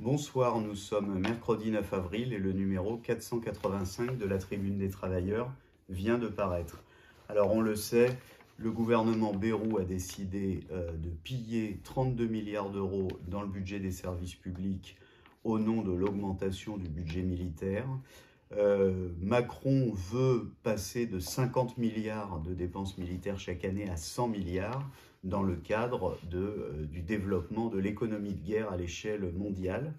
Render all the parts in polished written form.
Bonsoir, nous sommes mercredi 9 avril et le numéro 485 de la Tribune des Travailleurs vient de paraître. Alors on le sait, le gouvernement Bayrou a décidé de piller 32 milliards d'euros dans le budget des services publics au nom de l'augmentation du budget militaire. Macron veut passer de 50 milliards de dépenses militaires chaque année à 100 milliards dans le cadre du développement de l'économie de guerre à l'échelle mondiale.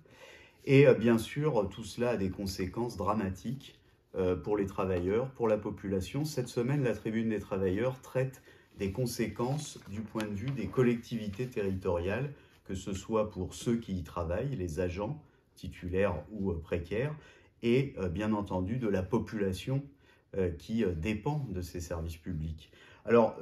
Et bien sûr, tout cela a des conséquences dramatiques pour les travailleurs, pour la population. Cette semaine, la Tribune des Travailleurs traite des conséquences du point de vue des collectivités territoriales, que ce soit pour ceux qui y travaillent, les agents titulaires ou précaires, et bien entendu de la population qui dépend de ces services publics. Alors,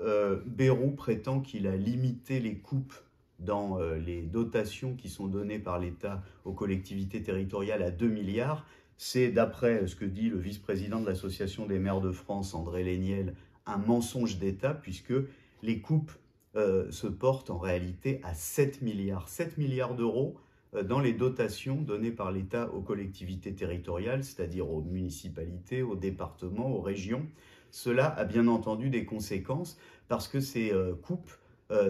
Bayrou prétend qu'il a limité les coupes dans les dotations qui sont données par l'État aux collectivités territoriales à 2 milliards. C'est, d'après ce que dit le vice-président de l'Association des maires de France, André Léniel, un mensonge d'État, puisque les coupes se portent en réalité à 7 milliards. 7 milliards d'euros dans les dotations données par l'État aux collectivités territoriales, c'est-à-dire aux municipalités, aux départements, aux régions. Cela a bien entendu des conséquences parce que ces coupes,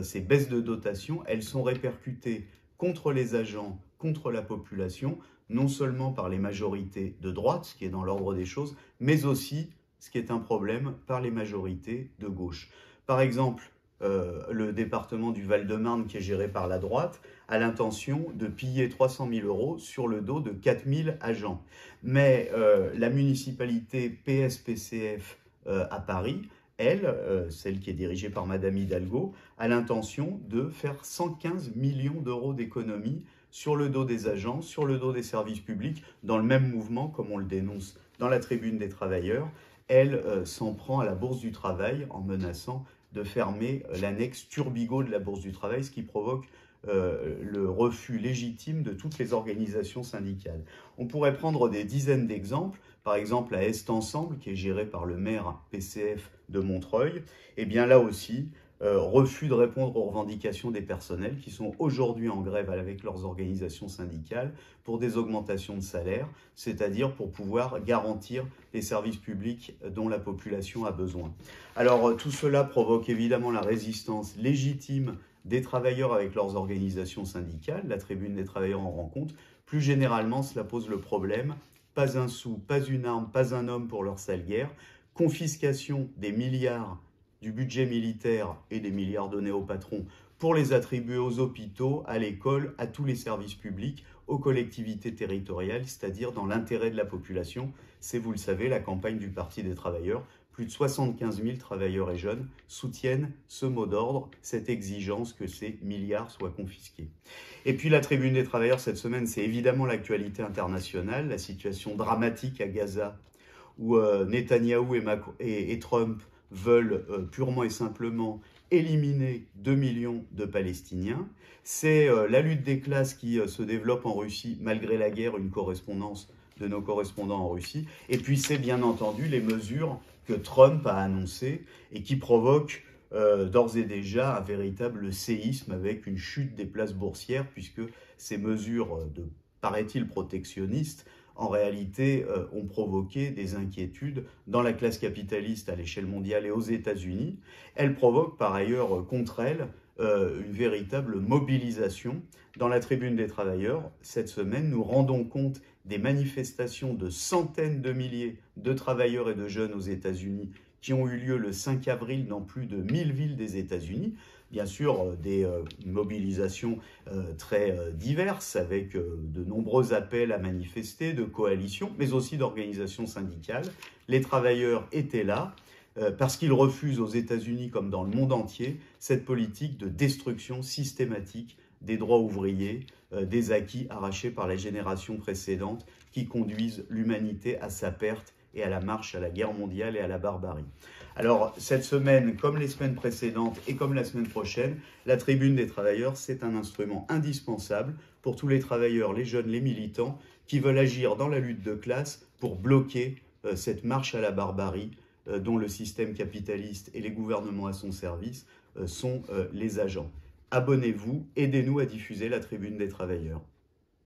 ces baisses de dotation, elles sont répercutées contre les agents, contre la population, non seulement par les majorités de droite, ce qui est dans l'ordre des choses, mais aussi, ce qui est un problème, par les majorités de gauche. Par exemple, le département du Val-de-Marne, qui est géré par la droite, a l'intention de piller 300 000 euros sur le dos de 4 000 agents. Mais la municipalité PSPCF à Paris, elle, celle qui est dirigée par Madame Hidalgo, a l'intention de faire 115 millions d'euros d'économies sur le dos des agents, sur le dos des services publics, dans le même mouvement, comme on le dénonce dans la Tribune des Travailleurs. Elle s'en prend à la Bourse du Travail en menaçant de fermer l'annexe Turbigo de la Bourse du Travail, ce qui provoque le refus légitime de toutes les organisations syndicales. On pourrait prendre des dizaines d'exemples. Par exemple, à Est Ensemble, qui est géré par le maire PCF de Montreuil, et bien là aussi, refus de répondre aux revendications des personnels qui sont aujourd'hui en grève avec leurs organisations syndicales pour des augmentations de salaire, c'est-à-dire pour pouvoir garantir les services publics dont la population a besoin. Alors tout cela provoque évidemment la résistance légitime des travailleurs avec leurs organisations syndicales. La Tribune des Travailleurs en rend compte. Plus généralement, cela pose le problème: pas un sou, pas une arme, pas un homme pour leur sale guerre, confiscation des milliards du budget militaire et des milliards donnés aux patrons pour les attribuer aux hôpitaux, à l'école, à tous les services publics, aux collectivités territoriales, c'est-à-dire dans l'intérêt de la population. C'est, vous le savez, la campagne du Parti des Travailleurs. Plus de 75 000 travailleurs et jeunes soutiennent ce mot d'ordre, cette exigence que ces milliards soient confisqués. Et puis la Tribune des Travailleurs cette semaine, c'est évidemment l'actualité internationale, la situation dramatique à Gaza, où Netanyahou et Trump veulent purement et simplement éliminer 2 millions de Palestiniens. C'est la lutte des classes qui se développe en Russie, malgré la guerre, une correspondance de nos correspondants en Russie. Et puis c'est bien entendu les mesures que Trump a annoncées et qui provoquent d'ores et déjà un véritable séisme avec une chute des places boursières, puisque ces mesures de, paraît-il, protectionnistes en réalité, ont provoqué des inquiétudes dans la classe capitaliste à l'échelle mondiale et aux États-Unis. Elles provoquent par ailleurs contre elles une véritable mobilisation. Dans la Tribune des Travailleurs, cette semaine, nous rendons compte des manifestations de centaines de milliers de travailleurs et de jeunes aux États-Unis qui ont eu lieu le 5 avril dans plus de 1000 villes des États-Unis. Bien sûr, des mobilisations très diverses, avec de nombreux appels à manifester, de coalitions, mais aussi d'organisations syndicales. Les travailleurs étaient là parce qu'ils refusent aux États-Unis, comme dans le monde entier, cette politique de destruction systématique des droits ouvriers, des acquis arrachés par les générations précédentes qui conduisent l'humanité à sa perte et à la marche à la guerre mondiale et à la barbarie. Alors, cette semaine, comme les semaines précédentes et comme la semaine prochaine, la Tribune des Travailleurs, c'est un instrument indispensable pour tous les travailleurs, les jeunes, les militants, qui veulent agir dans la lutte de classe pour bloquer cette marche à la barbarie dont le système capitaliste et les gouvernements à son service sont les agents. Abonnez-vous, aidez-nous à diffuser la Tribune des Travailleurs.